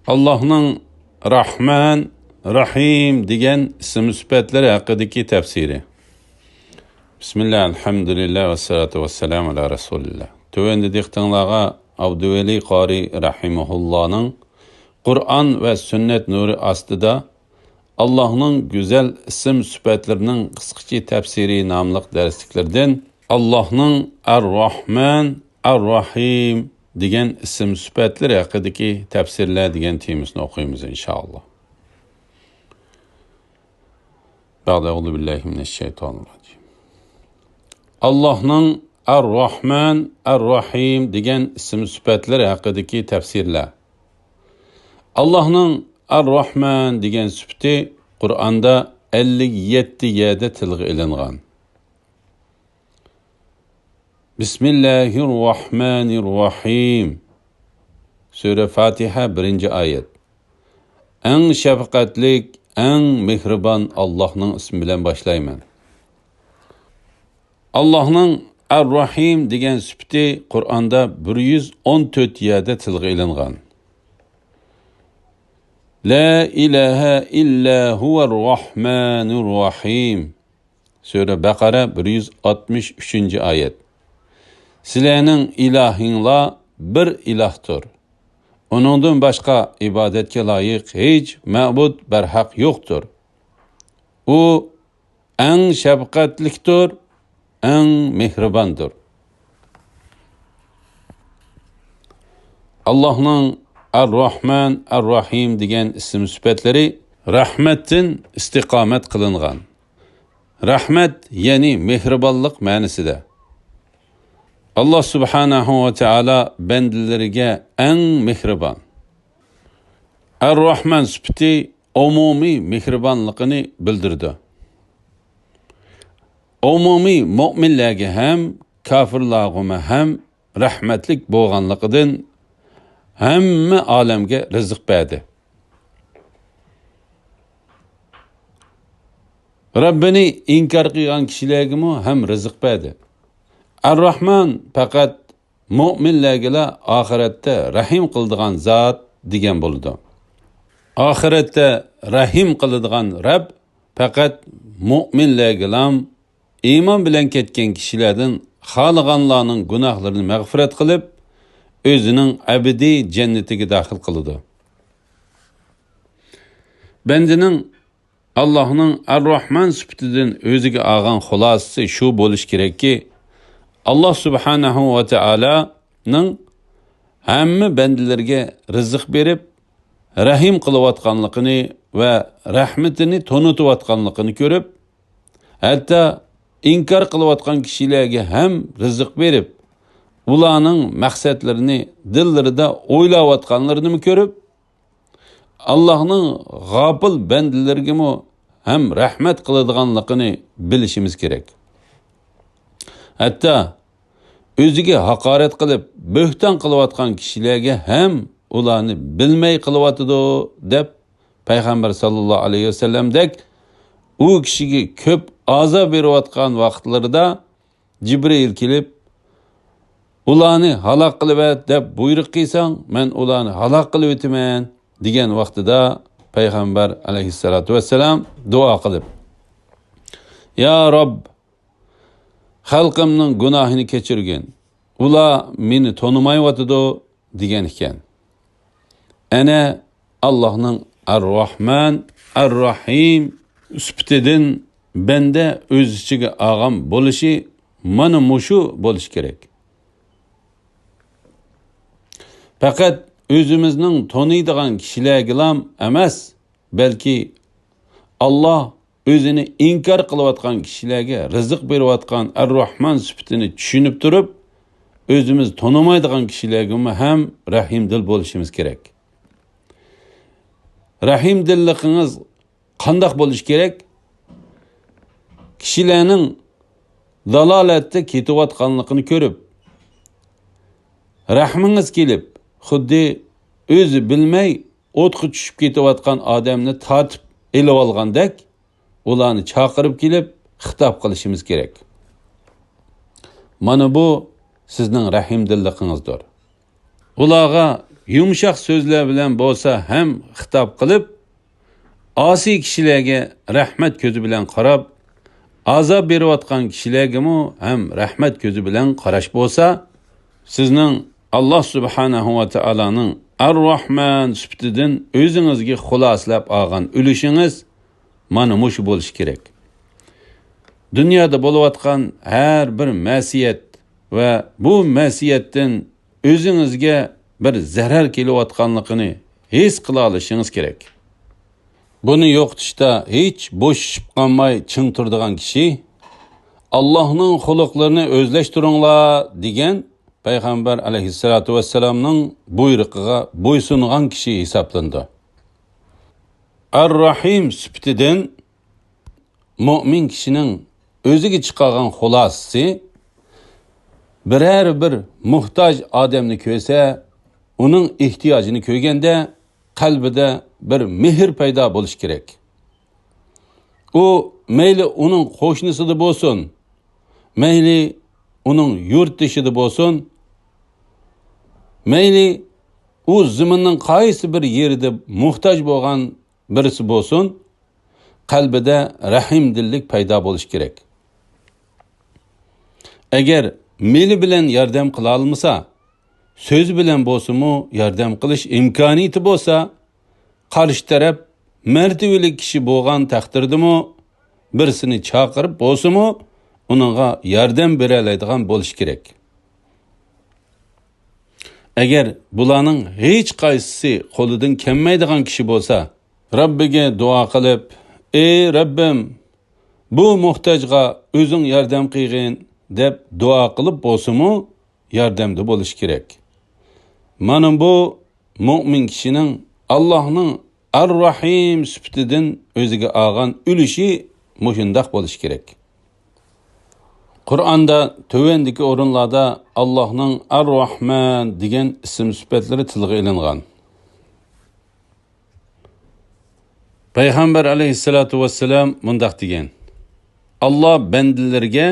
Allah'ın Rahman, Rahim degan ism sifatlari haqidagi tafsiri. Bismillah, alhamdulillah ve salatu ve selamu ala Resulillah. Tövende diktanlağa Abdüveli Qari Rahimahullah'ın Kur'an ve sünnet nuru astıda Allah'ın güzel isim sifatlarının kısaca tefsiri namlıq dersliklerden Allah'ın Er-Rahman, Er-Rahim degan isim sifatlar haqidagi tafsirlar degan temasini o'qiymiz inshaalloh. Ba'da billahi mineşşeytanirracim. Allah'ın Er-Rahman, Er-Rahim degan isim sifatlar haqidagi tafsirlar. Allah'ın Er-Rahman degan sifati Qur'onda 57 yerda tilga ilingan. Bismillahirrahmanirrahim. Sure Fatiha 1. ayet. En şefkatlik, en mehriban Allah'ın ismi bilen başlayman. Allah'ın Er-Rahim degan sifati Qur'onda 114 yerda tilga ilingan. La ilahe illa huver-Rahmanir-Rahim. Sure Bakara 163. ayet. Sizlerning ilahingla bir ilahdır. Onundan başka ibadetke layık hiç ma'bud berhak yoktur. O en şefkatliktir, en mehribandır. Allah'ın Er-Rahman, Er-Rahim degan isim sifatları rahmetin istikamet kılıngan. Rahmet yani mehribanlık ma'nosida. Allah subhanahu ve teala bendilerine en mehriban. Er-Rahman sifati umumi mehribanlığını bildirdi. Umumi mu'minlerge hem kafirlarga hem rahmetlik bo'lganligidan hamma alemge rızık berdi. Rabbini inkar qilgan kishilarga hem rızık berdi. Er-Rahman fakat mu'minlarga oxiratda rahim qiladigan zot degan bo'ldi. Oxiratda rahim qiladigan Rabb fakat mu'minlarga iymon bilan ketgan kishilardan xohlaganlarning gunohlarini mag'firat qilib, o'zining abadiy jannatiga daxil qiladi. Bendining Allah'ın Er-Rahman sifatidan o'ziga olgan xulosasi shu bo'lish kerakki, Allah subhanahu ve teala'nın hamma bendilerge rızık berip, rahim kılıvatkanlıkını ve rahmetini tonutuvatkanlıkını görüp, hatta inkar kılıvatkan kişilerge hem rızık berip, ulanın maksatlarını dillerinde oylavatkanlarını mı görüp, Allah'ın gafil bendilerge hem rahmet kılıdığanlıkını bilişimiz gerek. Hatta o'ziga haqorat qilib, bo'hton qilayotgan kishilarga ham ularni bilmay qilyotidi deb payg'ambar sallallohu alayhi vasallamdek u kishiga ko'p azob berayotgan vaqtlarida Jibril kelib ularni halok qilib deb buyruq qilsang, men ularni halok qilib o'taman degan vaqtida payg'ambar alayhissalatu vassalam duo qilib, ya Robb, xalqimning gunohini kechirgin. Ular meni tonimayotidi degan ekan. Ana Allohning Er-Rahman, Er-Rahim sifatidan benda o'z ichiga olgan bo'lishi mana mushu bo'lish kerak. Faqat o'zimizning taniydigan kishilarga emas, balki Allah özünü inkar kılıvatkan kişilerge rızık beriyotgan Er-Rahman sifatini tushunib turib, özümüz tanımaydigan kişilerge hem rahim dil bo'lishimiz kerak. Rahim dilliğiniz qandaq bo'lish kerak? Kishilarning dalolatda ketayotganligini ko'rib, rahmingiz kelib, xuddi o'zi bilmay o'tga tushib ketayotgan odamni tortib elib olgandek, ularni chaqirib kelib xitob qilishimiz kerak. Mana bu sizning rahim dilliğinizdir. Ularga yumshoq so'zlar bilan bo'lsa ham xitob qilib, osiy kishilarga rahmat ko'zi bilan qarab, azob berayotgan kishilarga ham rahmat ko'zi bilan qarash bo'lsa, sizning Alloh subhanahu va taolaning Ar-Rahman sifatidan o'zingizga xuloslab olgan ulushingiz mana shu bo'lishi kerak. Dunyoda bo'layotgan har bir ma'siyat va bu ma'siyatdan o'zingizga bir zarar kelayotganligini his qila olishingiz kerak. Buni yo'qotishda hech bo'shishib qolmay chin turadigan kishi Allohning xuluqlarini o'zlashtiringlar degan Payg'ambar alayhissalatu vassalamning buyrug'iga bo'ysungan kishi hisoblandi. Ar-Rahim sifatidan mu'min kishining o'ziga chiqargan xulosasi biror bir muhtoj odamni ko'rsa, uning ehtiyojini ko'rganda qalbida bir mehr paydo bo'lishi kerak. U mayli uning qo'shnisida bo'lsin, mayli uning yurtdishida bo'lsin, mayli u zaminning qaysi bir yerida muhtoj bo'lgan birisi bo'lsin, qalbida rahimdillik paydo bo'lishi kerak. Agar meli bilan yordam qila olmasa, so'z bilan bo'lsa-mu yordam qilish imkoniyati bo'lsa, qarshi taraf martabali kishi bo'lgan taqdirdami birisini chaqirib bo'lsa-mu, uningga yordam bera oladigan bo'lish kerak. Agar bularning hech qaysisi qo'lidan kelmaydigan kishi bo'lsa, Robbiga duo qilib, "Ey Robbim, bu muhtojga o'zing yordam qilgin" deb duo qilib bo'lsa-mu, yordamda bo'lish kerak. Mana bu mu'min kishining Allohning Ar-Rahim sifatidan o'ziga olgan ulushi mushundaq bo'lish kerak. Qur'onda tövendeki o'rinlarda Allohning Ar-Rahman degan ism sifatlari tilga ilingan. Payg'ambar alayhissalatu vassalam mundaq degan: Alloh bandalarga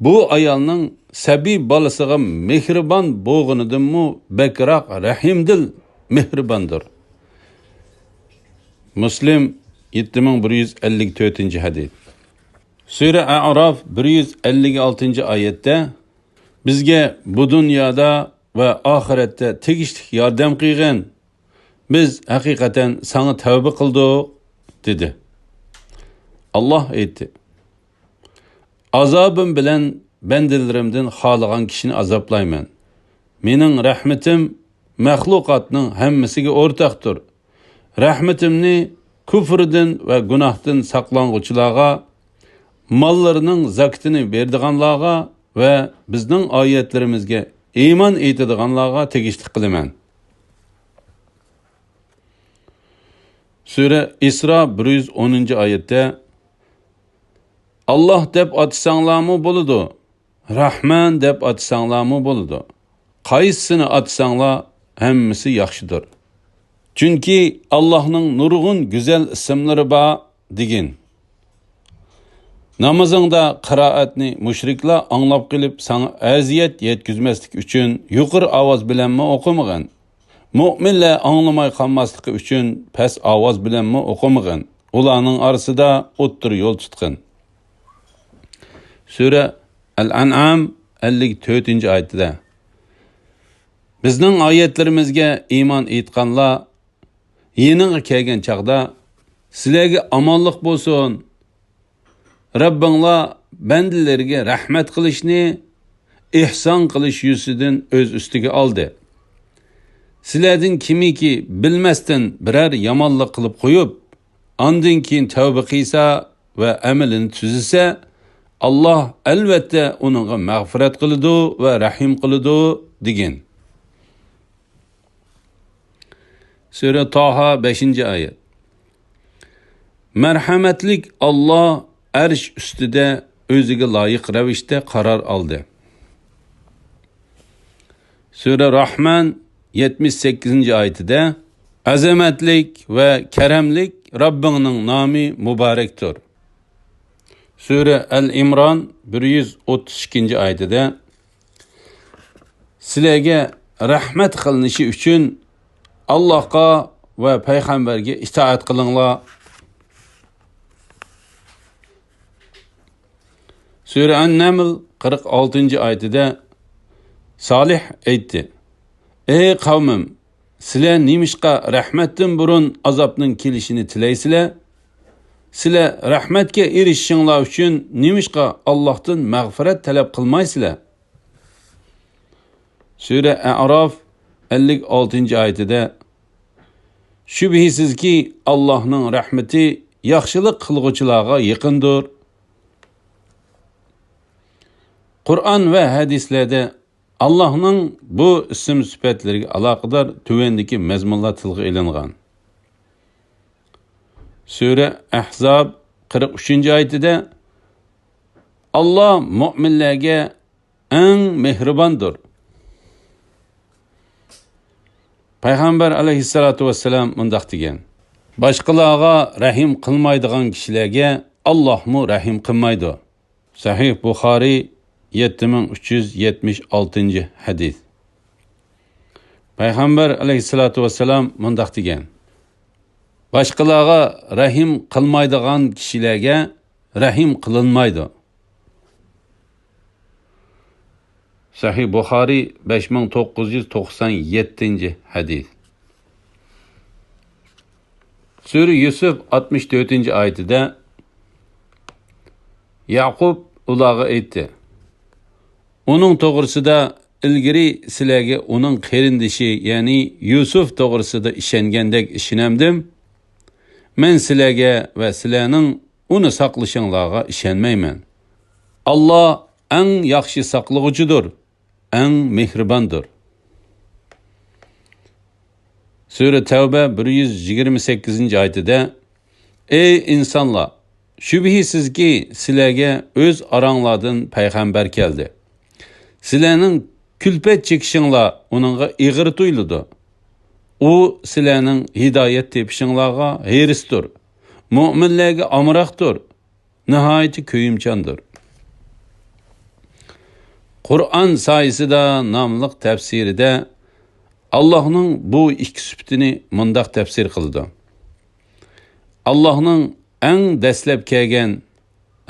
bu ayolning sabiy bolasiga mehribon bo'lganidanmi bakroq rahimdil mehribondir. Muslim 7154-hadis. Sura A'raf 156-oyatda bizga bu dunyoda va oxiratda tegishli yordam qilgan, biz haqiqatan sana tavba qildik dedi. Alloh aytdi: Azobim bilan bandalarimdan xohlagan kishini azoblayman. Mening rahmatim mahluqotning hammasiga o'rtaqdir. Rahmatimni kufrdan va gunohdan saqlang'uvchilarga, mollarining zakatini berdiganlarga va bizning oyatlarimizga iymon etadiganlarga tegishli qilaman. Sura Isro 110-oyatda Alloh deb atsanglarmi bo'ladi, Rahman deb atsanglarmi bo'ladi. Qaysini atsanglar hammasi yaxshidir. Chunki Allohning nurg'un go'zal ismlari bor degin. Namazingda qiroatni mushriklar anglab qilib sana aziyat yetkazmaslik uchun yuqori ovoz bilanmi o'qimagan. Mu'minlar anglamay qolmasligi uchun past ovoz bilanmi o'qimagan. Ularning orasida o'ttir yo'l tutgan. Sura Al-An'am 54-oyatda bizning oyatlarimizga iymon etganlar yeniga kelgan chaqda sizlarga omonlik bo'lsin. Rabbinglar bandalarga rahmat qilishni, ihson qilish yuzidan o'z ustiga oldi. Sizlardan kimiki bilmasdan biror yomonlik qilib qo'yib, ondan keyin tavba qilsa va amalini tuzisa, Alloh albatta uningga mag'firat qiladi va rahim qiladi degan. Sura Taha 5-oyat. Marhamatlik Alloh arsh ustida o'ziga loyiq ravishda qaror oldi. Sura Rahman 78-oyatida azamatlik va karamlik Robbingning nomi muborakdir. Sura Al-Imron 132-oyatida sizlarga rahmat qilinishi uchun Allohga va payg'ambarga itoat qilinglar. Sura An-Naml 46-oyatida Salih aytdi: Ey qavmim, sizlar nimishqa rahmatdan burun azobning kelishini tilaysizlar? Sizlar rahmatga erishishinglar uchun nimishqa Allohdan mag'firat talab qilmaysizlar? Sura A'rof 56-oyatida Shubhisizki Allohning rahmati yaxshilik qilguvchilarga yaqindir. Qur'on va hadislarda Allohning bu ism sifatlariga aloqador tuvandagi mazmunlar tilga ilingan. Sura Ahzob 43-oyatida Alloh mu'minlarga eng mehribondir. Payg'ambar alayhissalatu vassalam mundaq degan: Boshqalarga rahim qilmaydigan kishilarga Allohmu rahim qilmaydi. Sahih Buxoriy 7376-hadis. Payg'ambar alayhissalatu vassalam mundaq degan: Boshqalarga rahim qilmaydigan kishilarga rahim qilinmaydi. Sahih Buxoriy 5997-hadis. Sura Yusuf 64-oyatida Yaqub ularga aytdi: Uning to'g'risida ilgari sizlarga uning qarindishi, ya'ni Yusuf to'g'risida ishongandek ishonamdim. Men sizlarga va sizlarning uni saqlashinglarga ishonmayman. Alloh eng yaxshi saqlag'uchidir, eng mehribondir. Sura Tavba 128-oyatida Ey insonlar, shubhisizki sizlarga o'z oranglardan payg'ambar keldi. Sizlarning kulpat chekishinglar uningga ig'ir tuyuldi. U sizlarning hidoyat tepishinglarga herisdir. Mu'minlarga amroqdir. Nihoyat ko'yimchandir. Qur'on soyasida nomli tafsirida Allohning bu ikki sifatini mundaq tafsir qildi. Allohning eng dastlab kelgan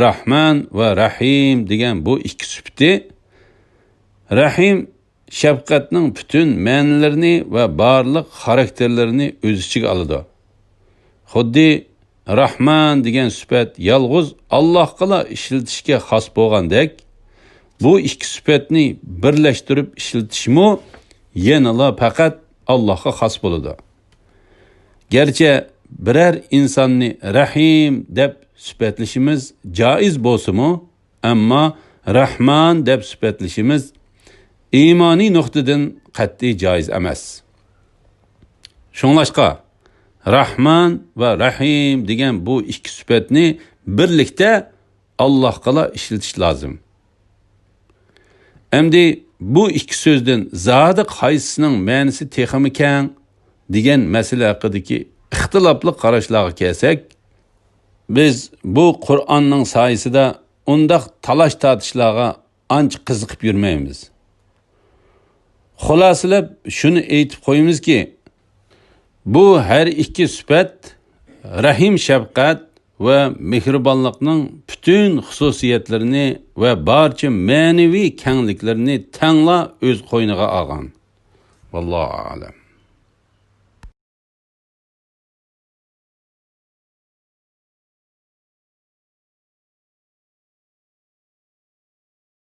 Rahman va Rahim degan bu ikki sifati Rahim shafqatning butun ma'nilarini va barliq xarakterlarini o'z ichiga oladi. Xuddi Rahman degan sifat yolg'iz Allohga ishlatishga xos bo'lgandek, bu ikki sifatni birlashtirib ishlatishmi yanala faqat Allohga xos bo'ladi. Garchi biror insonni Rahim deb sifatlashimiz joiz bo'lsa-mu, ammo Rahman deb sifatlashimiz iymoniy nuqtadan qat'iy joiz emas. Shunglashqa Rahman va Rahim degan bu ikki sifatni birlikda Allohga ishlatish lozim. Endi bu ikki so'zdan zodi qaysisining ma'nosi texmi keng degan masala haqidagi ixtilofli qarashlarga kelsak, biz bu Qur'onning soyasida undaq talash tortishlarga ancha qiziqib yurmaymiz. Xulosalab shuni aytib qo'yimizki, bu har ikki sifat Rahim shafqat va mehribonlikning butun xususiyatlarini va barcha ma'naviy kengliklarni tangla o'z qo'yniga olgan. Vallohu a'lam.